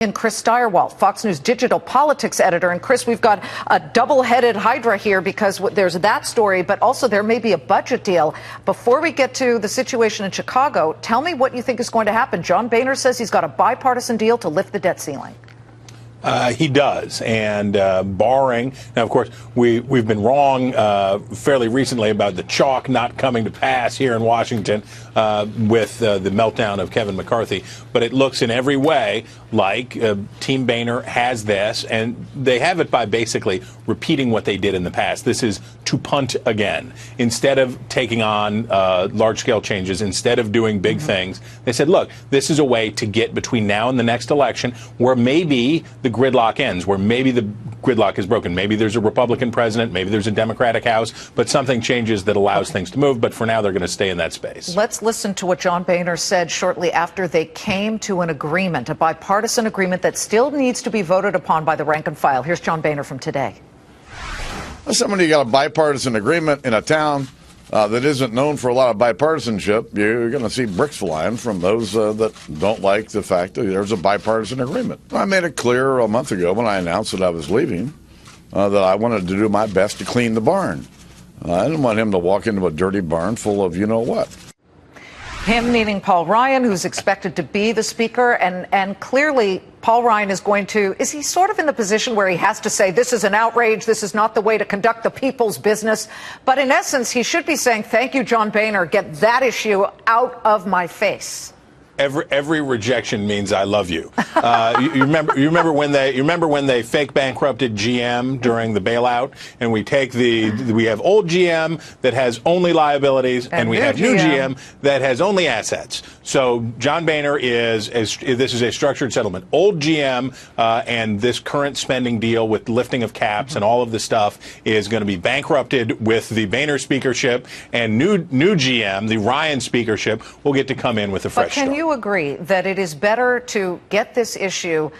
And Chris Stirewalt, Fox News digital politics editor. And Chris, we've got a double-headed hydra here because there's that story, but also there may be a budget deal. Before we get to the situation in Chicago, tell me what you think is going to happen. John Boehner says he's got a bipartisan deal to lift the debt ceiling. He does, and barring now, of course, we've been wrong fairly recently about the chalk not coming to pass here in Washington with the meltdown of Kevin McCarthy. But it looks in every way like Team Boehner has this, and they have it by basically repeating what they did in the past. This is to punt again. Instead of taking on large-scale changes, instead of doing big things, they said, look, this is a way to get between now and the next election where maybe the gridlock ends, where maybe the gridlock is broken. Maybe there's a Republican president, maybe there's a Democratic House, but something changes that allows things to move. But for now, they're going to stay in that space. Let's listen to what John Boehner said shortly after they came to an agreement, a bipartisan agreement that still needs to be voted upon by the rank and file. Here's John Boehner from today. Somebody got a bipartisan agreement in a town that isn't known for a lot of bipartisanship. You're going to see bricks flying from those that don't like the fact that there's a bipartisan agreement. I made it clear a month ago when I announced that I was leaving that I wanted to do my best to clean the barn. I didn't want him to walk into a dirty barn full of you-know-what. Him meaning Paul Ryan, who's expected to be the speaker, and clearly Paul Ryan is he sort of in the position where he has to say this is an outrage, this is not the way to conduct the people's business, but in essence he should be saying thank you, John Boehner, get that issue out of my face. Every rejection means I love you. You remember when they fake bankrupted GM during the bailout, and we have old GM that has only liabilities, and we have new GM that has only assets. So John Boehner this is a structured settlement. Old GM and this current spending deal with lifting of caps and all of the stuff is going to be bankrupted with the Boehner speakership, and new GM, the Ryan speakership, will get to come in with a fresh start. Can you agree that it is better to get this issue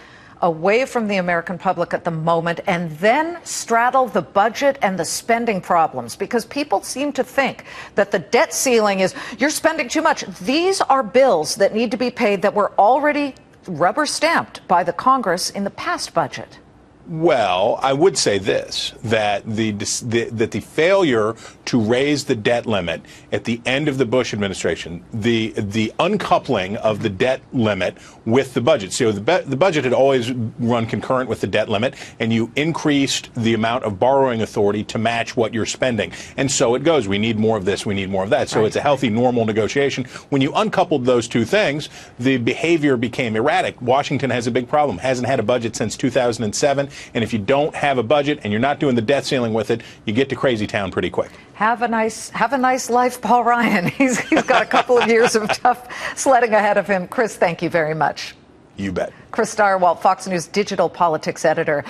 away from the American public at the moment and then straddle the budget and the spending problems? Because people seem to think that the debt ceiling is you're spending too much. These are bills that need to be paid that were already rubber stamped by the Congress in the past budget. Well, I would say this, that the failure to raise the debt limit at the end of the Bush administration, the uncoupling of the debt limit with the budget. So the budget had always run concurrent with the debt limit, and you increased the amount of borrowing authority to match what you're spending. And so it goes. We need more of this. We need more of that. So it's a healthy, normal negotiation. When you uncoupled those two things, the behavior became erratic. Washington has a big problem. Hasn't had a budget since 2007. And if you don't have a budget and you're not doing the debt ceiling with it, you get to crazy town pretty quick. Have a nice life, Paul Ryan. He's got a couple of years of tough sledding ahead of him. Chris, thank you very much. You bet. Chris Stirewalt, Fox News digital politics editor.